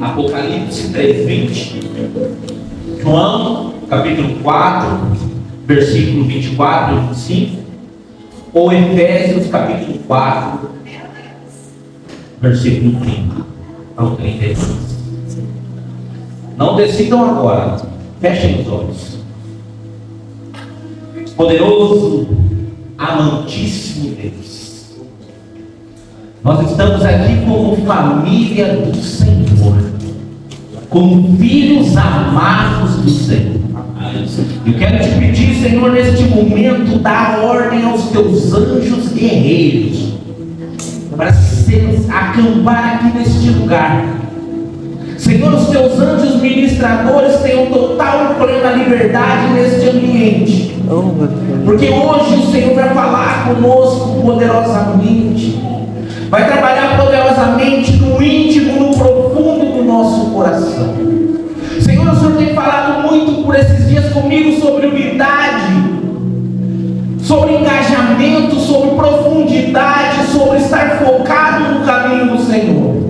Apocalipse 3:20, João capítulo 4, versículo 24 e 25, ou Efésios capítulo 4, versículo 30 ao 32. Não decidam agora, fechem os olhos. Poderoso, amantíssimo Deus, nós estamos aqui como família do Senhor, como filhos amados do Senhor. Eu quero te pedir, Senhor, neste momento, dar ordem aos teus anjos guerreiros para acampar aqui neste lugar. Senhor, os teus anjos ministradores tenham total e plena liberdade neste ambiente, porque hoje o Senhor vai falar conosco poderosamente, vai trabalhar poderosamente no íntimo, no profundo do nosso coração. Senhor, o Senhor tem falado muito por esses dias comigo sobre unidade, sobre engajamento, sobre profundidade, sobre estar focado no caminho do Senhor.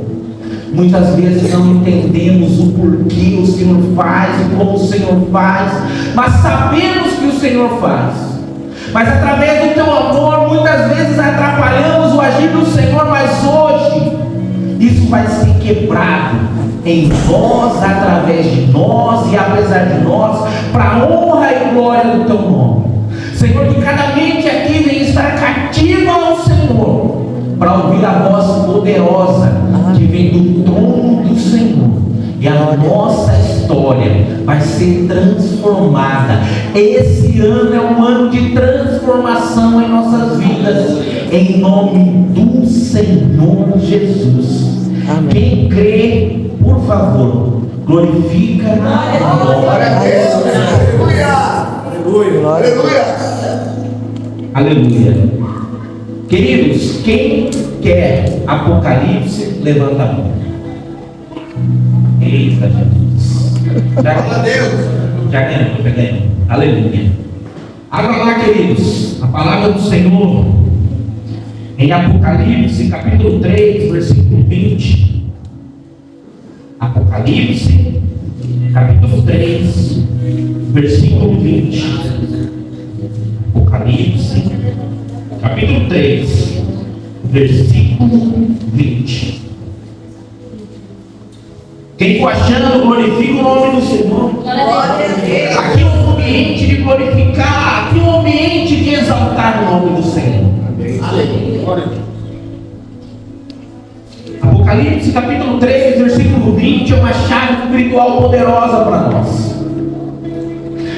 Muitas vezes não entendemos o porquê o Senhor faz e como o Senhor faz, mas sabemos que o Senhor faz. Mas através do teu amor, muitas vezes atrapalhamos o agir do Senhor, mas hoje isso vai ser quebrado em nós, através de nós e apesar de nós, para a honra e glória do teu nome. Senhor, que cada mente aqui venha estar cativa ao Senhor, para ouvir a voz poderosa que vem do trono do Senhor, e a nossa história vai ser transformada. Esse ano é um ano de transformação em nossas vidas, em nome do Senhor Jesus. Amém. Quem crê, por favor, glorifica a glória a Deus. Aleluia. Aleluia. Aleluia. Queridos, quem quer Apocalipse, levanta a mão. Eita, Jesus. Já ganhou. Aleluia. Abra lá, queridos, a palavra do Senhor em Apocalipse, capítulo 3, versículo 20. Apocalipse, capítulo 3, versículo 20. Apocalipse, capítulo 3, versículo 20. Quem for achando, glorifica o nome do Senhor. Aqui é um ambiente de glorificar, aqui é um ambiente de exaltar o nome do Senhor. Aleluia. Apocalipse capítulo 3, versículo 20 é uma chave espiritual poderosa para nós.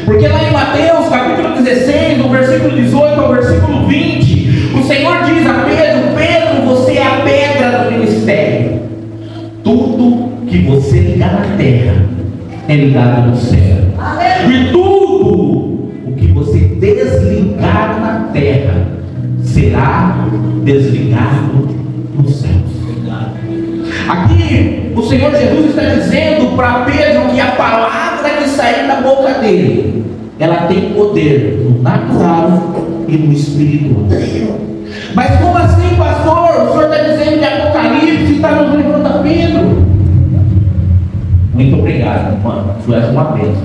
Porque lá em Mateus capítulo 16, do versículo 18 ao versículo 20, o Senhor diz a Pedro: Pedro, você é a pedra do ministério. Tudo que você ligar na terra é ligado no céu. E tudo o que você desligar na terra será desligado no céu. Aqui o Senhor Jesus está dizendo para Pedro que a palavra que sair da boca dele, ela tem poder no natural e no espiritual. Mas como assim, pastor? O senhor está dizendo que Apocalipse está no livro da Pedro. Muito obrigado, mano. Tu és uma bênção.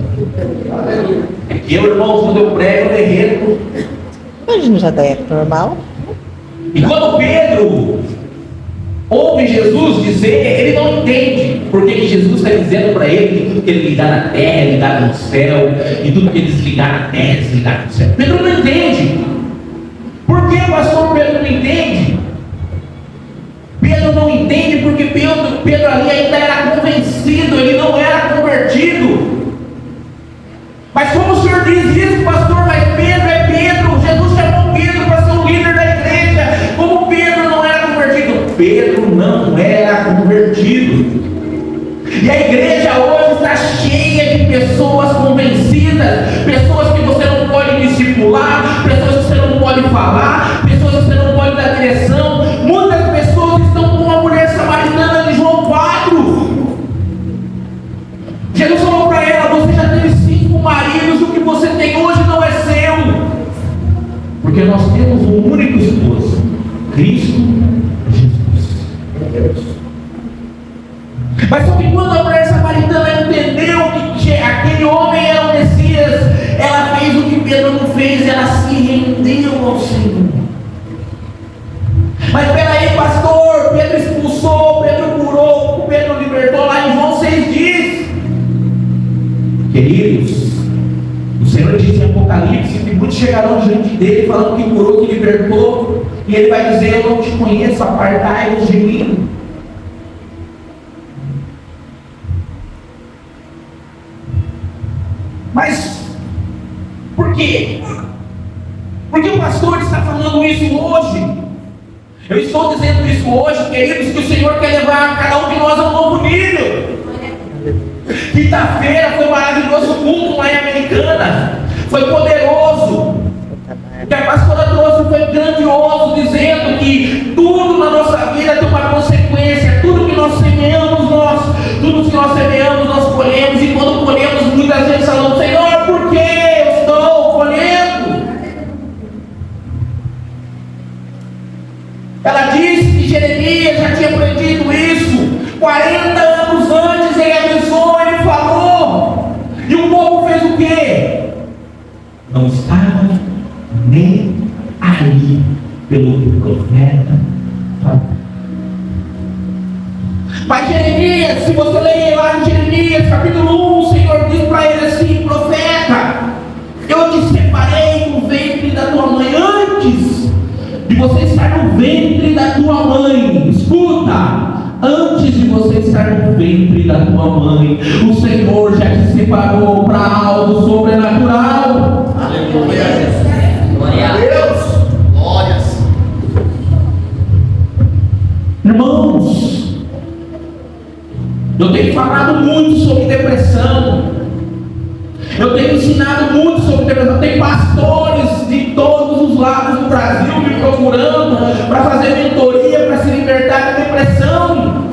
É que eu, irmãos, quando eu prego, eu derreto. Mas não já é normal? E quando Pedro ouve Jesus dizer, ele não entende porque que Jesus está dizendo para ele que tudo que ele ligar na terra é ligado no céu, e tudo que ele desligar na terra é desligado no céu. Pedro não entende. Por que o pastor Pedro não entende? Pedro não entende porque Pedro ali ainda era convencido, ele não era convertido. Mas como o senhor diz isso, pastor? Mas Pedro é Pedro. Jesus chamou Pedro para ser o líder da igreja. Como Pedro não era convertido? Pedro não era convertido. E a igreja hoje está cheia de pessoas convencidas, pessoas que você não pode discipular, pessoas que você não pode falar, pessoas que você não pode dar direção. Muitas pessoas estão como a mulher samaritana de João 4. Jesus falou para ela: você já teve 5 maridos, o que você tem hoje não é seu. Porque nós temos um único esposo, Cristo Jesus. chegarão diante dele falando que curou, que libertou, e ele vai dizer: eu não te conheço, apartai-vos de mim. Mas por quê? Por que o pastor está falando isso hoje? Eu estou dizendo isso hoje, queridos, que o Senhor quer levar cada um de nós a um novo nível. Quinta-feira foi um maravilhoso culto lá em Americana. Foi poderoso. O que a pastora trouxe foi grandioso, dizendo que tudo na nossa vida tem uma consequência. Tudo que nós semeamos, tudo que nós semeamos, nós colhemos. E quando colhemos, muitas vezes falamos: Senhor, por que eu estou colhendo? Ela disse que Jeremias já tinha aprendido isso. 40 anos antes ele abençoou, ele falou. E o povo fez o quê? Não estava nem aí pelo que o profeta falou. Mas Jeremias, se você ler lá em Jeremias capítulo 1, o Senhor diz para ele assim: profeta, eu te separei no ventre da tua mãe. Antes de você estar no ventre da tua mãe, escuta, antes de você estar no ventre da tua mãe, o Senhor já te separou para algo sobrenatural. Aleluia. Glória a Deus. Glórias. Irmãos, eu tenho falado muito sobre depressão. Eu tenho ensinado muito sobre depressão. Tem pastores de todos os lados do Brasil me procurando para fazer mentoria, para se libertar da depressão.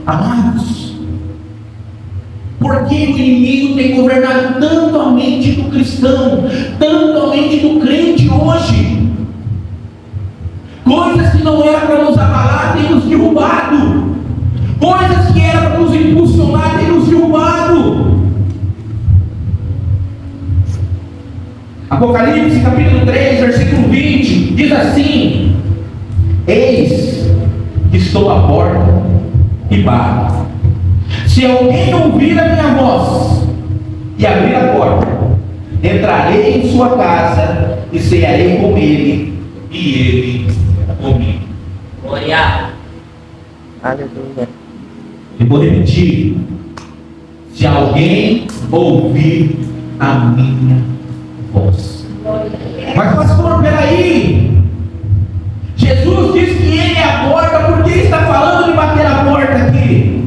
Amados, por que o inimigo tem governado tanto a mente do cristão, tanto a mente do crente hoje? Coisas que não eram para nos abalar tem nos derrubado. Coisas que eram para nos impulsionar tem nos derrubado. Apocalipse capítulo 3, versículo 20 diz assim: eis que estou à porta e bato. Se alguém ouvir a minha voz e abrir a porta, entrarei em sua casa e cearei com ele e ele comigo. Glória. Aleluia. Eu vou repetir: se alguém ouvir a minha voz. Mas pastor, peraí, Jesus diz que ele é a porta. Por que ele está falando de bater a porta aqui?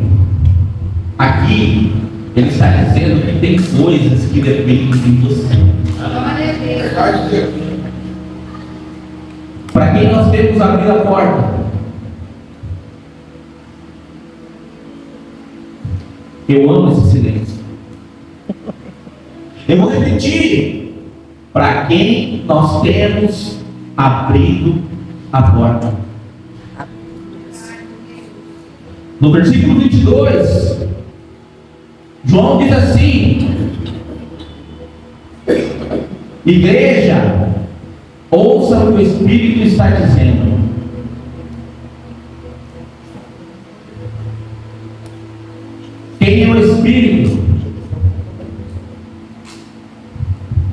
Aqui ele está dizendo que tem coisas que dependem de você. Para quem nós temos que abrir a porta? Eu amo esse silêncio. Eu vou repetir: para quem nós temos abrido a porta? No versículo 22, João diz assim: igreja, ouça o que o Espírito está dizendo. Quem é o Espírito?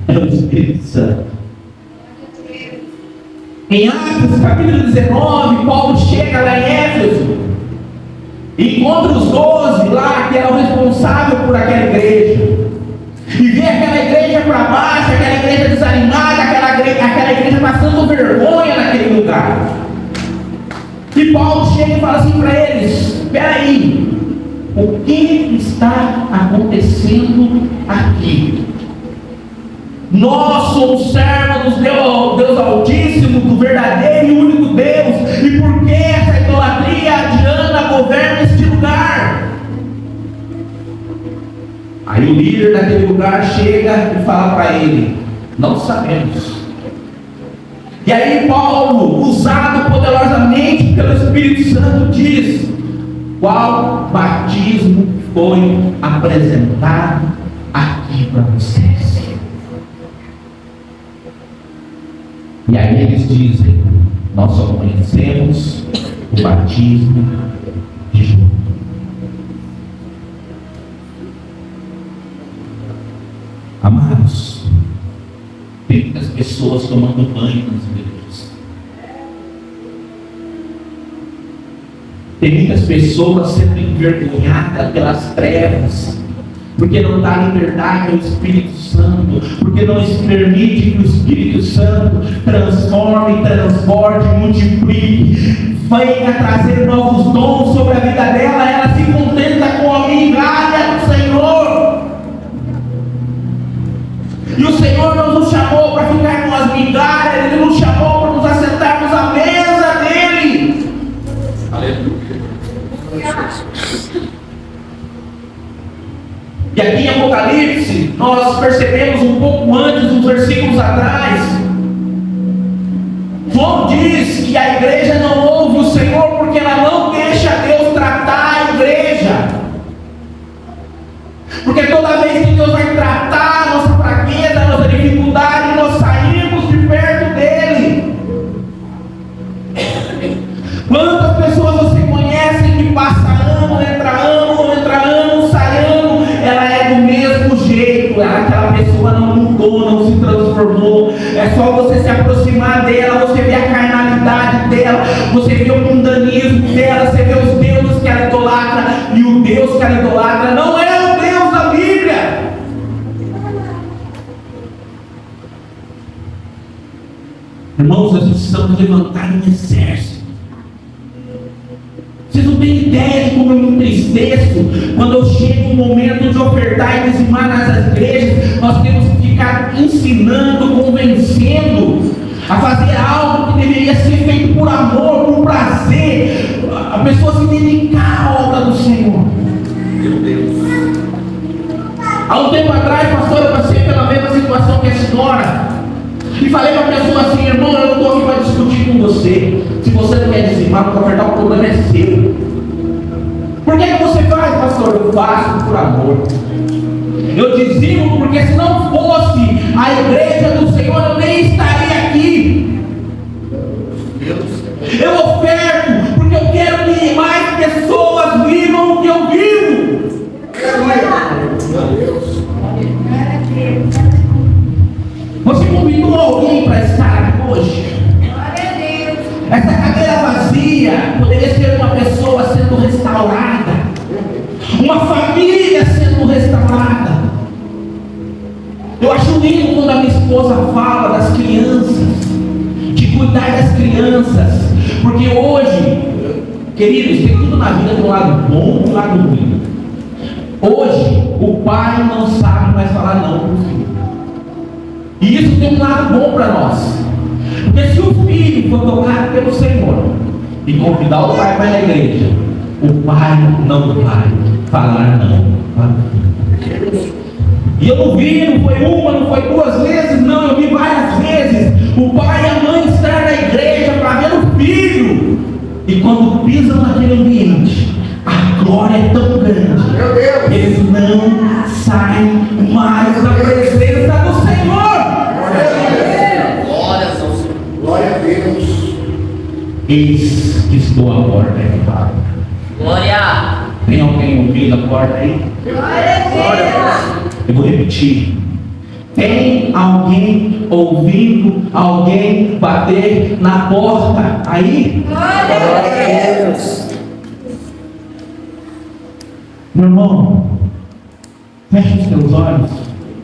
É o Espírito Santo. Em Atos capítulo 19, Paulo chega lá em Éfeso e encontra os 12 lá que eram responsáveis por aquela igreja, e vê aquela igreja para baixo, aquela igreja desanimada, aquela igreja passando vergonha naquele lugar. E Paulo chega e fala assim para eles: espera aí, o que está acontecendo aqui? Nós somos servos do Deus Altíssimo, do verdadeiro e único Deus. E por que essa idolatria adiana governa este lugar? Aí o líder daquele lugar chega e fala para ele: não sabemos. E aí Paulo, usado poderosamente pelo Espírito Santo, diz: qual batismo foi apresentado aqui para vocês? E aí eles dizem: nós só conhecemos o batismo de João. Tem muitas pessoas tomando banho nas igrejas. Tem muitas pessoas sendo envergonhadas pelas trevas, porque não dá liberdade ao Espírito Santo, porque não se permite que o Espírito Santo transforme, transborde, multiplique, venha trazer novos dons sobre a vida dela. Ela se contenta com a migalha do Senhor. E o Senhor não nos chamou para ficar com as migalhas, Ele nos chamou para nos assentarmos à mesa dEle. Aleluia. E aqui em Apocalipse, nós percebemos um pouco antes, uns versículos atrás, João diz que a igreja não ouve o Senhor porque ela não deixa Deus tratar a igreja. Porque toda vez que Deus vai tratar a nossa fraqueza, a nossa dificuldade, nós saímos de perto dEle. Quantas pessoas você conhece que passa ano, entra ano, sai ano, ela é do mesmo jeito, aquela pessoa não mudou, não se transformou. É só você se aproximar dela, você vê a carnalidade dela, você vê o mundanismo dela, você vê os deuses que ela idolatra, e o Deus que ela idolatra não é o Deus da Bíblia. Irmãos, nós precisamos levantar um exército. Vocês não têm ideia de como eu me entristeço quando eu chego um momento de ofertar e dizimar nas igrejas. Nós temos que ficar ensinando, convencendo a fazer algo que deveria ser feito por amor, por prazer, a pessoa se dedicar à obra do Senhor. Meu Deus. Há um tempo atrás, pastor, eu passei pela mesma situação que a senhora e falei para a pessoa assim: irmão, eu não estou aqui para discutir com você. Se você não quer dizimar, para ofertar, o problema é seu. Por que você faz, pastor? Eu faço por amor. Eu dizimo porque se não fosse a igreja do Senhor, eu nem estaria aqui. Eu oferto porque eu quero que mais pessoas vivam o que eu vivo. Você convidou alguém para estar aqui hoje? Essa cadeira vazia poderia ser uma pessoa sendo restaurada, uma família sendo restaurada. Eu acho lindo quando a minha esposa fala das crianças, de cuidar das crianças, porque hoje, queridos, tem tudo na vida do lado bom e do lado ruim. Hoje, o pai não sabe mais falar não para o filho, e isso tem um lado bom para nós. Porque se o filho for tocado pelo Senhor e convidar o pai para ir na igreja, o pai não vai falar não para o filho. E eu não vi, não foi uma, não foi duas vezes, não, eu vi várias vezes o pai e a mãe estar na igreja para ver o filho, e quando pisam naquele ambiente, a glória é tão grande, eles não saem mais da presença do Senhor. Glória a Deus. Eis que estou à porta e bato. Glória. Tem alguém ouvindo a porta aí? Glória. Eu vou repetir. Tem alguém ouvindo alguém bater na porta aí? Glória a Deus. Meu irmão, feche os teus olhos.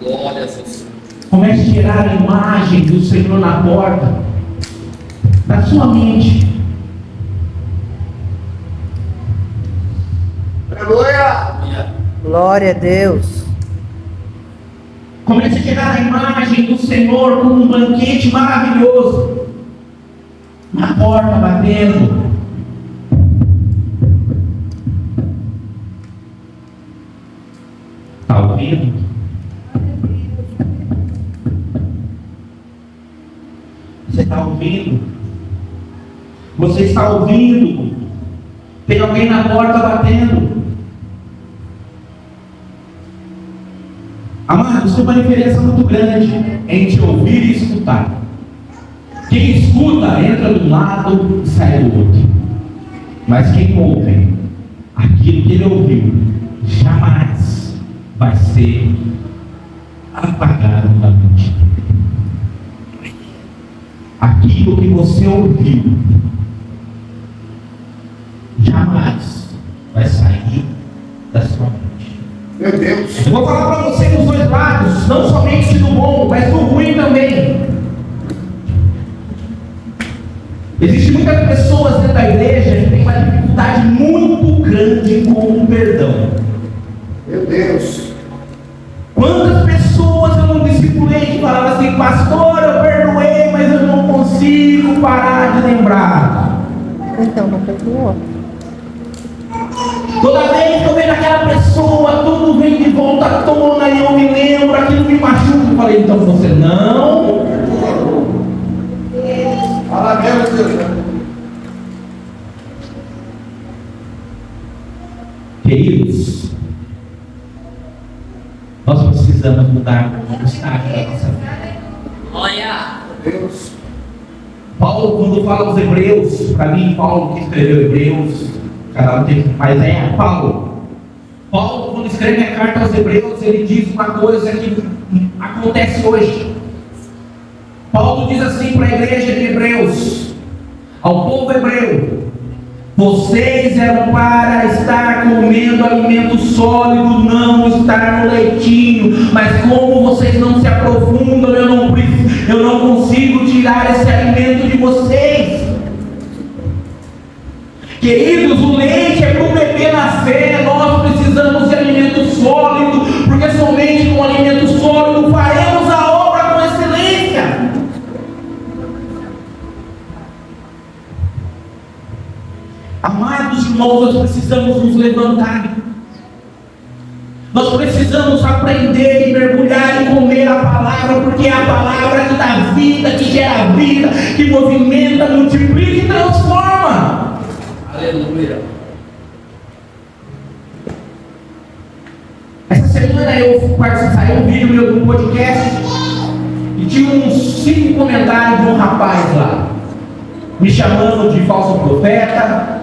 Glória a Deus. Comece a tirar a imagem do Senhor na porta da sua mente. Aleluia. Glória a Deus. Comece a tirar a imagem do Senhor como um banquete maravilhoso, na porta batendo. Está ouvindo? Você está ouvindo? Você está ouvindo? Tem alguém na porta batendo. Amados, tem uma diferença muito grande entre ouvir e escutar. Quem escuta entra de um lado e sai do outro. Mas quem ouve, aquilo que ele ouviu, jamais vai ser apagado da mente. aquilo que você ouviu jamais vai sair da sua mente. Meu Deus. Eu vou falar para você dos dois lados, não somente do bom, mas do ruim também. Existem muitas pessoas dentro da igreja que têm uma dificuldade muito grande com o perdão. Meu Deus. Quantas pessoas eu não discipulei que falavam assim: pastor, eu perdoei, mas eu não consigo parar de lembrar. Então não perdoou. Toda vez que eu vejo aquela pessoa, tudo vem de volta à tona e eu me lembro, aquilo me machuca. Eu falei: então você não. Fala mesmo, Deus. Queridos, nós precisamos mudar o estágio da nossa vida. Olha. Deus. Paulo, quando fala aos Hebreus, para mim, Paulo que escreveu Hebreus, cada um tem, mas é Paulo. Paulo, quando escreve a carta aos Hebreus, ele diz uma coisa que acontece hoje. Paulo diz assim para a igreja de Hebreus, ao povo hebreu: vocês eram para estar comendo alimento sólido, não estar no leitinho, mas como vocês não se aprofundam, eu não consigo tirar esse alimento de vocês. Queridos, o leite é para o bebê na fé, nós precisamos de alimento sólido, porque somente com alimento sólido faremos a obra com excelência. Amados irmãos, nós precisamos nos levantar. Nós precisamos aprender e mergulhar e comer a palavra, porque é a palavra que dá vida, que gera vida, que movimenta, multiplica e transforma. Aleluia. Essa semana saiu um vídeo meu no podcast e tinha uns 5 comentários de um rapaz lá, me chamando de falso profeta,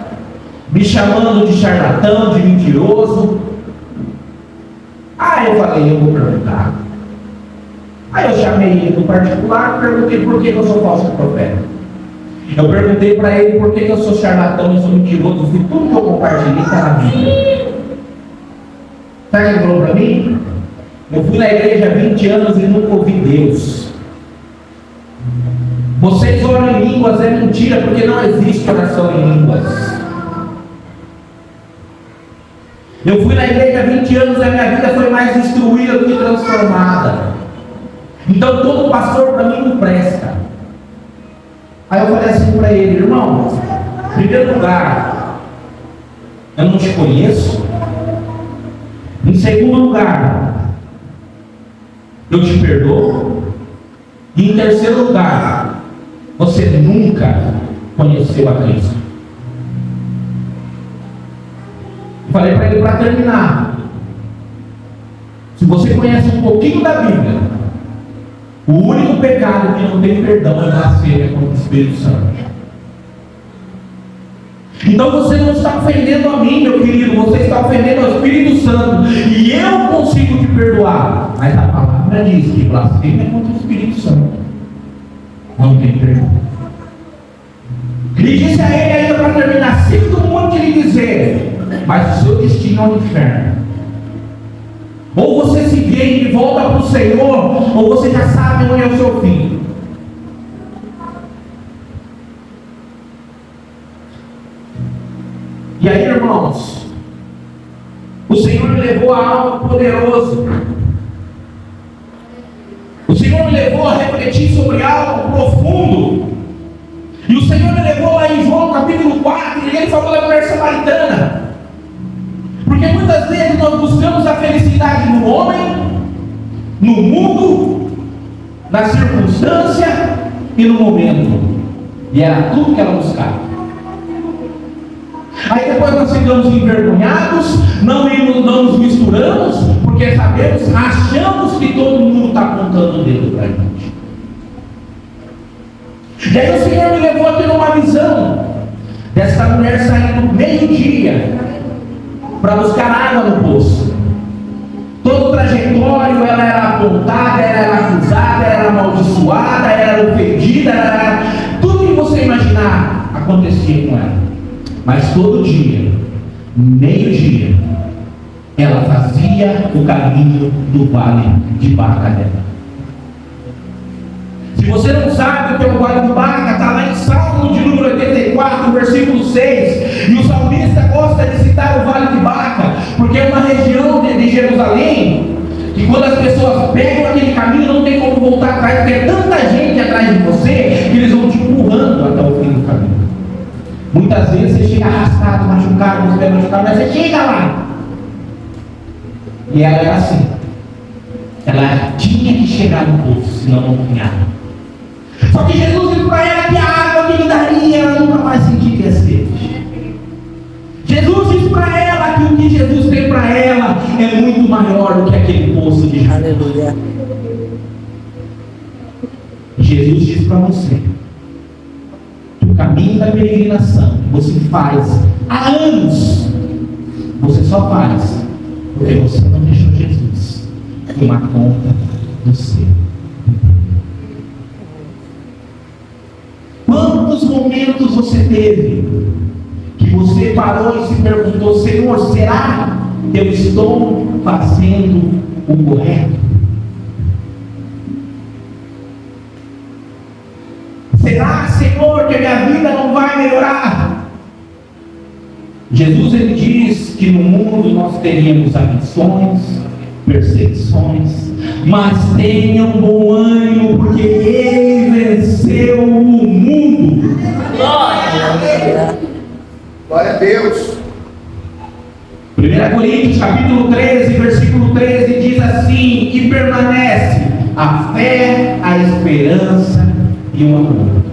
me chamando de charlatão, de mentiroso. Aí eu falei: eu vou perguntar. Aí eu chamei ele no particular, perguntei por que eu sou falso profeta. Eu perguntei para ele por que eu sou charlatão e sou mentiroso, e tudo que eu compartilhei está na Bíblia. Sabe o que ele falou para mim? Eu fui na igreja há 20 anos e nunca ouvi Deus. Vocês oram em línguas, é mentira, porque não existe oração em línguas. Eu fui na igreja há 20 anos e a minha vida foi mais instruída do que transformada. Então todo pastor para mim não presta. Aí eu falei assim para ele: irmão, em primeiro lugar, eu não te conheço. Em segundo lugar, eu te perdoo. E em terceiro lugar, você nunca conheceu a Cristo. Falei para ele, para terminar: se você conhece um pouquinho da Bíblia, o único pecado que não tem perdão é blasfêmia contra o Espírito Santo. Então você não está ofendendo a mim, meu querido, você está ofendendo ao Espírito Santo, e eu consigo te perdoar, mas a palavra diz que blasfêmia é contra o Espírito Santo não tem perdão. Ele disse a ele ainda para terminar: sinto muito lhe dizer, mas o seu destino é o inferno. Ou você se vende e volta para o Senhor, ou você já sabe onde é o seu fim. E aí, irmãos, o Senhor me levou a algo poderoso. O Senhor me levou a refletir sobre algo profundo. E o Senhor me levou lá em João capítulo 4, e ele falou da mulher samaritana. Porque muitas vezes nós buscamos a felicidade no homem, no mundo, na circunstância e no momento. E era tudo que ela buscava. Aí depois nós ficamos envergonhados, não nos misturamos, porque sabemos, achamos que todo mundo está apontando o dedo para a gente. E aí o Senhor me levou a ter uma visão dessa mulher saindo meio-dia para buscar água no poço. Todo o trajetório ela era apontada, ela era acusada, ela era amaldiçoada, ela era era ofendida, tudo que você imaginar acontecia com ela. Mas todo dia, meio-dia, ela fazia o caminho do vale de Baca dela. Se você não sabe o que é o vale de Baca, está lá em Salmo de número 84, versículo 6. E o salmista gosta de citar o vale de Baca, porque é uma região de Jerusalém, que quando as pessoas pegam aquele caminho, não tem como voltar atrás, porque é tanta gente atrás de você, que eles vão te empurrando até o fim do caminho. Muitas vezes você chega arrastado, machucado, você machucado, mas você chega lá. E ela era assim. Ela tinha que chegar no poço, senão não tinha água. Só que Jesus disse para ela que a água que lhe daria, ela nunca mais sentiria sede. Jesus disse para ela que o que Jesus tem para ela é muito maior do que aquele poço de Jacó. Aleluia. Jesus disse para você que o caminho da peregrinação que você faz há anos, você só faz porque você não deixou Jesus tomar conta do seu. Quantos momentos você teve que você parou e se perguntou: Senhor, será que eu estou fazendo o correto? Será, Senhor, que a minha vida não vai melhorar? Jesus, ele diz que no mundo nós teríamos aflições, perseguições, mas tenham bom ânimo, porque ele venceu o mundo. Glória a Deus. 1 Coríntios capítulo 13, versículo 13 diz assim: e permanece a fé, a esperança e o amor,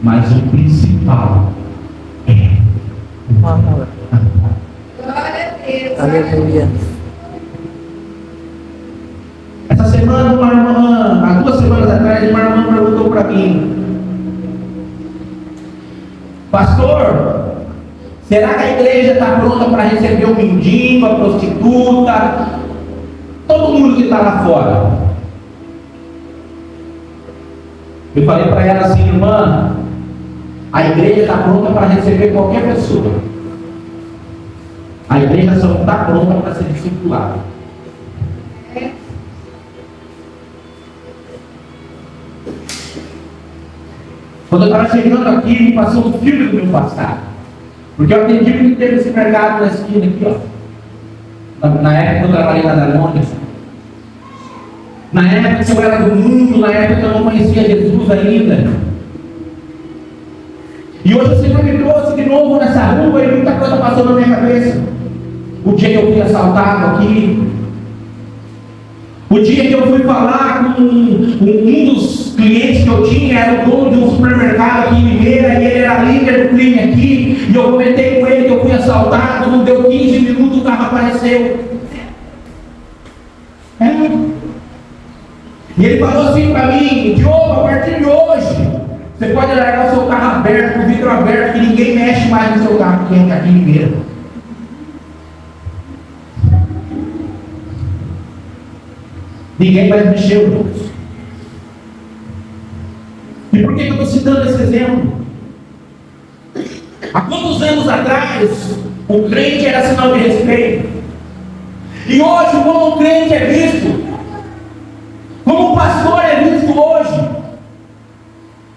mas o principal é O amor. Glória a Deus. Aleluia. Essa semana uma irmã, há 2 semanas atrás, uma irmã perguntou para mim: pastor, será que a igreja está pronta para receber o mendigo, a prostituta, todo mundo que está lá fora? Eu falei para ela assim: irmã, a igreja está pronta para receber qualquer pessoa. A igreja só não está pronta para ser discipulada. Quando eu estava chegando aqui, me passou um filme do meu passado. Porque eu atendi muito tempo esse mercado na esquina aqui, ó. Na época eu trabalhei na Danone. Na época que eu era do mundo, na época que eu não conhecia Jesus ainda. E hoje o Senhor me trouxe de novo nessa rua e muita coisa passou na minha cabeça. O dia que eu fui assaltado aqui. O dia que eu fui falar com um dos clientes que eu tinha, era o dono de um supermercado aqui em Limeira, e ele era líder do crime aqui, e eu comentei com ele que eu fui assaltado, não deu 15 minutos, o carro apareceu. E ele falou assim para mim: Diogo, a partir de hoje, você pode largar o seu carro aberto, o vidro aberto, que ninguém mexe mais no seu carro, que é aqui em Limeira. Ninguém mais mexeu, irmãos. E por que eu estou citando esse exemplo? Há quantos anos atrás o crente era sinal de respeito? E hoje, como o crente é visto? Como o pastor é visto hoje?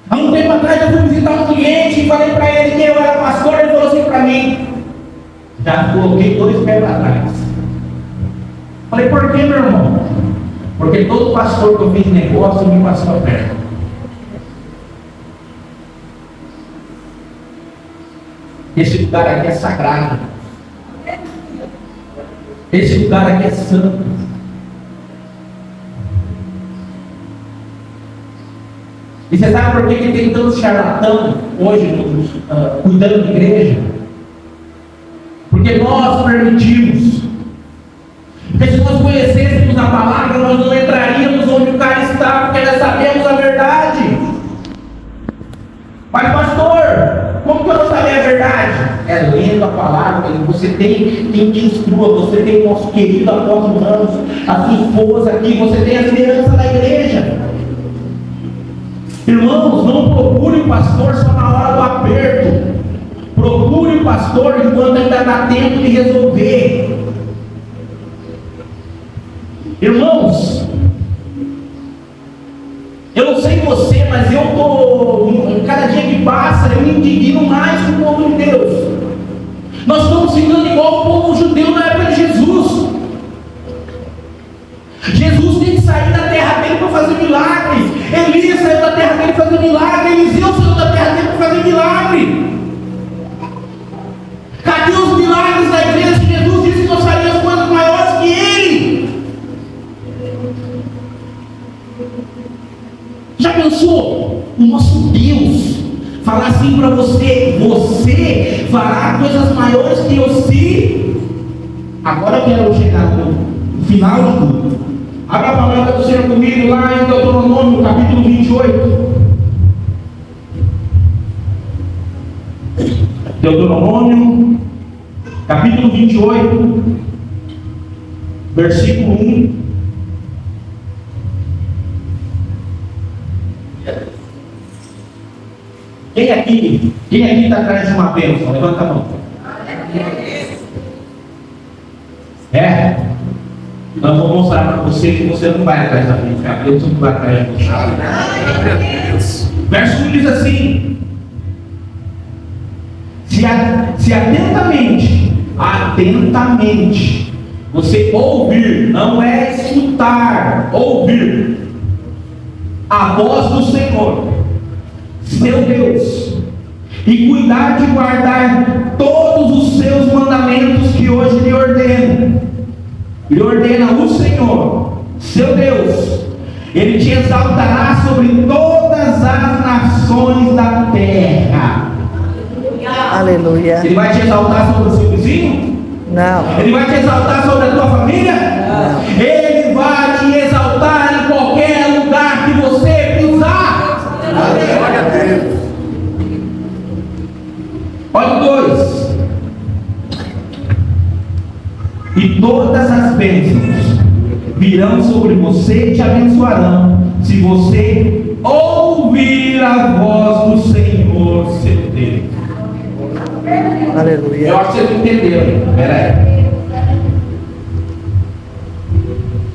Há um tempo atrás eu fui visitar um cliente e falei para ele que eu era pastor. Ele falou assim para mim: já coloquei 2 pés para trás. Falei: por que, meu irmão? Porque todo pastor que eu fiz negócio me passou a perna. Esse lugar aqui é sagrado. Esse lugar aqui é santo. E você sabe por que tem tanto charlatão hoje cuidando da igreja? Porque nós permitimos. Porque se nós conhecêssemos a palavra, nós não entraríamos onde o cara está, porque nós sabemos a verdade. Mas pastor, como que eu não sabia a verdade? É lendo a palavra. Você tem quem te instrua, você tem o nosso querido apóstolo Ramos, a sua esposa aqui, você tem a liderança da igreja. Irmãos, não procure o pastor só na hora do aperto. Procure o pastor enquanto ainda dá tempo de resolver. Irmãos, eu não sei você, mas cada dia que passa, eu me indigno mais com o povo de Deus. Nós estamos ficando igual o povo judeu na época de Jesus. Jesus tem que sair da terra dele para fazer milagres. Elias saiu da terra dele para fazer milagre. Eliseu saiu da terra dele para fazer milagre. Cadê os milagres da igreja? Jesus disse que nós faríamos coisas maiores que ele. Já pensou? O nosso Deus falar assim para você: você fará coisas maiores que eu, se... Agora eu quero chegar no final de tudo. Abra a palavra do Senhor comigo lá em Deuteronômio, capítulo 28. Deuteronômio, capítulo 28, versículo 1. Quem aqui está atrás de uma bênção? Levanta a mão. É? Então eu vou mostrar para você que você não vai atrás da bênção, a bênção que vai atrás de você. Verso 1 diz assim: se atentamente você ouvir, não é escutar, ouvir a voz do Senhor, seu Deus, e cuidar de guardar todos os seus mandamentos que hoje lhe ordena o Senhor, seu Deus, Ele te exaltará sobre todas as nações da terra. Aleluia. Ele vai te exaltar sobre o seu vizinho? Não. Ele vai te exaltar sobre a tua família? Não. Ele vai te exaltar em qualquer lugar que você pisar. Glória a Deus. Olha o 2. E todas as bênçãos virão sobre você e te abençoarão, se você ouvir a voz do Senhor, seu Deus. Aleluia. Eu acho que vocês entenderam. Espera aí.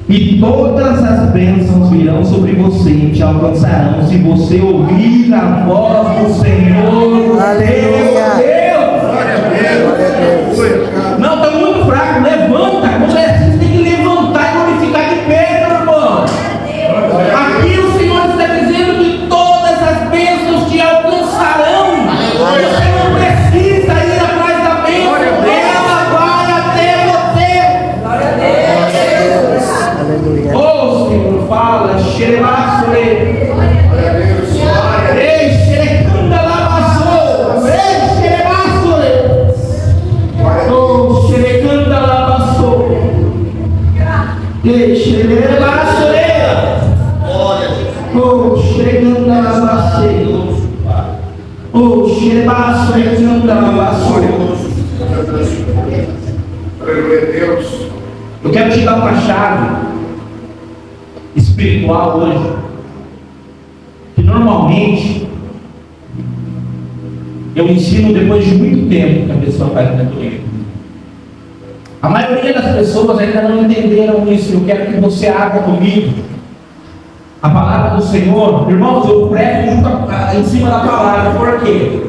E todas as bênçãos virão sobre você e te alcançarão, se você ouvir a voz do Senhor. Aleluia. Deus. Glória a Deus. Não, está muito fraco. Levanta. Você tem que levantar e glorificar de pé, meu irmão. Aqui o Senhor está dizendo que todas as bênçãos te alcançarão. Você não precisa ir atrás da bênção. Ela vai até você. Glória a Deus. Aleluia. Oh, Senhor, fala. Xerebaçore. Glória a Deus. Ei, xerecanda lavaçou. Ei, xerebaçore. Oh, xerecanda lavaçou. Ei, xerebaçore. Oh, xerecanda lavaçou. Oh, xerebaçore, lavaçou. Glória a Deus. Eu quero te dar uma chave espiritual hoje, que normalmente eu ensino depois de muito tempo que a pessoa faz mentoria. A maioria das pessoas ainda não entenderam isso. Eu quero que você abra comigo a palavra do Senhor. Irmãos, eu prego junto em cima da palavra. Por quê?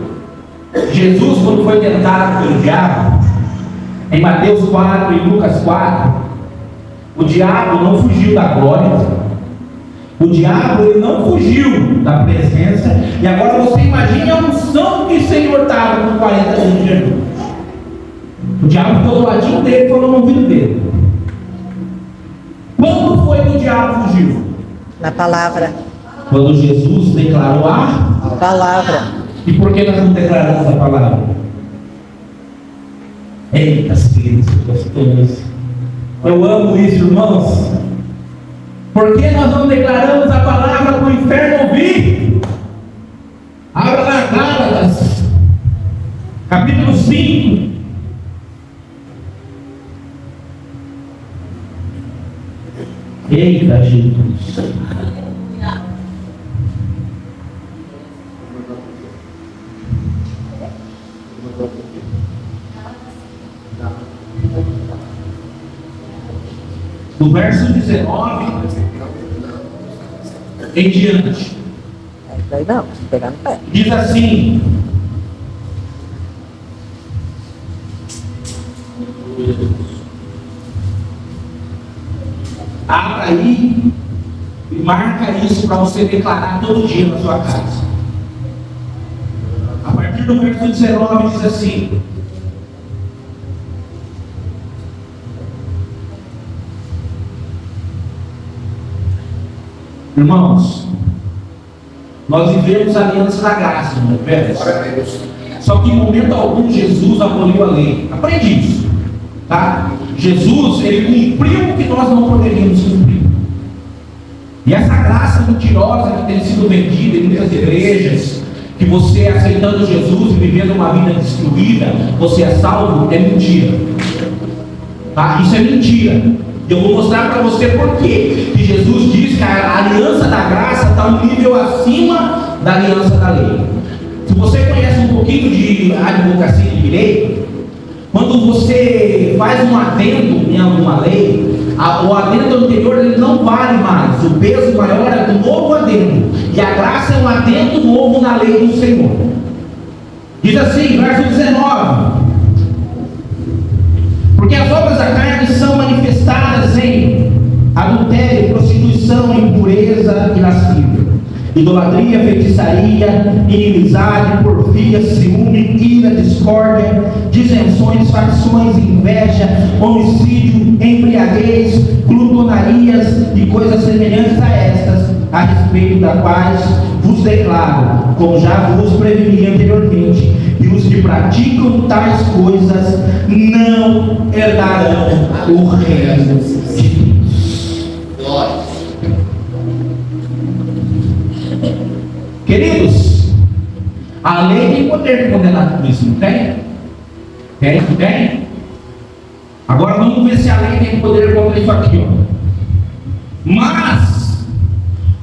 Jesus, quando foi tentado pelo diabo, em Mateus 4 e Lucas 4, o diabo não fugiu da glória, o diabo ele não fugiu da presença. E agora você imagine a unção que o Senhor estava com 40 anos de jejum. O diabo ficou do ladinho dele e falou no ouvido dele. Quando foi que o diabo fugiu? Na palavra. Quando Jesus declarou a Palavra. E por que nós não declaramos a palavra? Eita, queridos, que gostoso. Eu amo isso, irmãos. Por que nós não declaramos a palavra para o inferno ouvir? Abra lá Gálatas, capítulo 5. Eita, Jesus. do verso 19 em diante. Daí não, pegar no pé. Diz assim: abra aí e marca isso para você declarar todo dia na sua casa. A partir do verso 19 diz assim: irmãos, nós vivemos a aliança da graça, não é? Glória a Deus. Só que em momento algum Jesus aboliu a lei. Aprende isso, tá? Jesus, ele cumpriu o que nós não poderíamos cumprir. E essa graça mentirosa que tem sido vendida em muitas igrejas, que você aceitando Jesus e vivendo uma vida destruída, você é salvo, é mentira. Tá? Isso é mentira. E eu vou mostrar para você por quê. Que Jesus diz que a aliança da graça está um nível acima da aliança da lei. Se você conhece um pouquinho de advocacia de direito, quando você faz um adendo em alguma lei, o adendo anterior ele não vale mais. O peso maior é do novo adendo. E a graça é um adendo novo na lei do Senhor. Diz assim, verso 19: porque as obras da carne são manifestadas em adultério, prostituição, impureza e lascívia, idolatria, feitiçaria, inimizade, porfia, ciúme, ira, discórdia, dissensões, facções, inveja, homicídio, embriaguez, glutonarias e coisas semelhantes a estas, a respeito das quais vos declaro, como já vos preveni anteriormente, que os que praticam tais coisas não herdarão o reino de Deus. Glória. Queridos, a lei tem poder de condenar tudo isso, não tem? Tem? Não tem? Agora vamos ver se a lei tem poder contra isso aqui, ó. Mas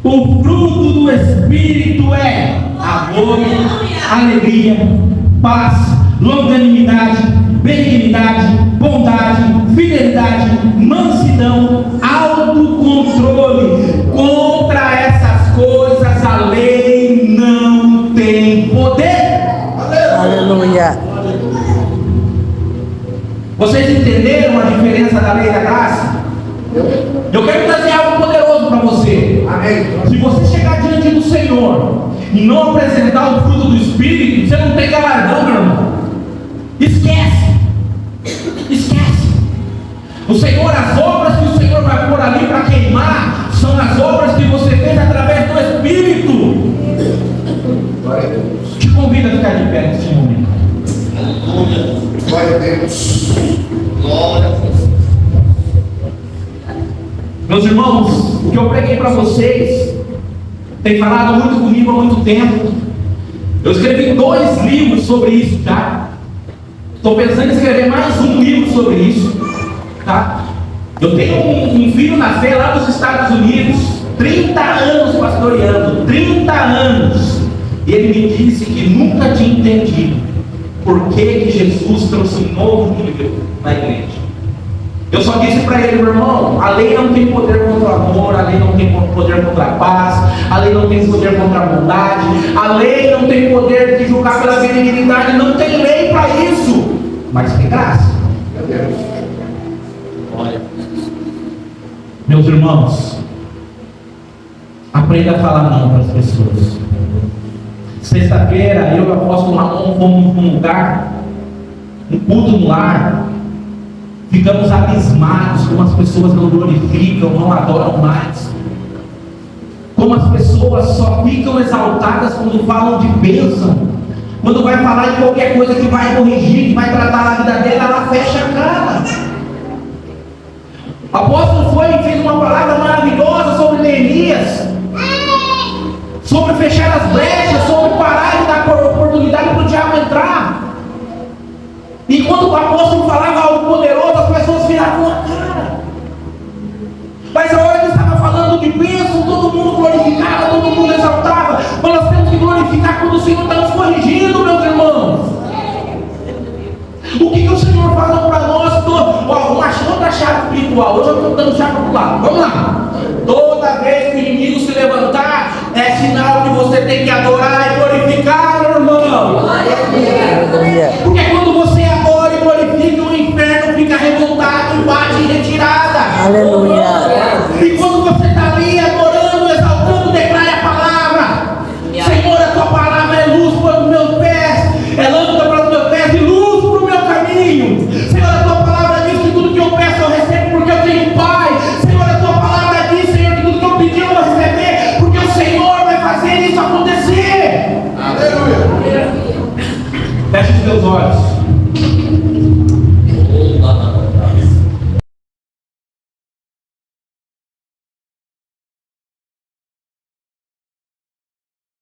o fruto do Espírito é amor, alegria, paz, longanimidade, benignidade, bondade, fidelidade, mansidão, autocontrole. Contra essas coisas a lei não tem poder. Aleluia. Vocês entenderam a diferença da lei e da graça? Eu quero trazer algo poderoso para você. Amém. Se você chegar diante do Senhor e não apresentar o fruto do Espírito, você não tem galardão, meu irmão. Esquece. Esquece. O Senhor, as obras que o Senhor vai pôr ali para queimar, são as obras que você fez através do Espírito. Glória a Deus. Te convido a ficar de pé nesse momento. Glória a Deus. Glória a Deus. Meus irmãos, o que eu preguei para vocês tem falado muito comigo há muito tempo. Eu escrevi 2 livros sobre isso, tá? Estou pensando em escrever mais um livro sobre isso, tá? Eu tenho um filho na fé lá dos Estados Unidos, 30 anos pastoreando, 30 anos. E ele me disse que nunca tinha entendido por que Jesus trouxe um novo nível na igreja. Eu só disse para ele, meu irmão, a lei não tem poder contra o amor, a lei não tem poder contra a paz, a lei não tem poder contra a bondade, a lei não tem poder de julgar pela benignidade, não tem lei para isso, mas tem graça. Meu Deus. Olha, meus irmãos, aprenda a falar não para as pessoas. Sexta-feira, eu e o apóstolo Ramon fomos num lugar, um culto no lar. Ficamos abismados como as pessoas não glorificam, não adoram mais. Como as pessoas só ficam exaltadas quando falam de bênção. Quando vai falar de qualquer coisa que vai corrigir, que vai tratar a vida dela, ela fecha a cara. O apóstolo foi e fez uma palavra maravilhosa sobre Neemias, sobre fechar as brechas, sobre parar de dar oportunidade para o diabo entrar. E quando o apóstolo falava algo poderoso, as pessoas viravam a cara. Mas a hora que estava falando de bênção, todo mundo glorificava, todo mundo exaltava. Mas nós temos que glorificar quando o Senhor está nos corrigindo, meus irmãos. O que o Senhor falou para nós? outra chave espiritual. Hoje eu estou dando chave para o lado. Vamos lá. Toda vez que o inimigo se levantar, é sinal que você tem que adorar e glorificar, meu irmão. Aleluia. Porque quando você adora e glorifica, o inferno fica revoltado e bate em retirada. Aleluia. E quando você está ali adorando, exaltando, declare a palavra. Senhor, a tua palavra é luz para os meus pés, é lâmpada para os meus pés e luz para o meu caminho. Senhor, a tua palavra diz que tudo que eu peço eu recebo porque eu tenho Pai. Senhor, a tua palavra diz, Senhor, que tudo que eu pedi eu vou receber porque o Senhor vai fazer isso acontecer. Aleluia. Feche os teus olhos.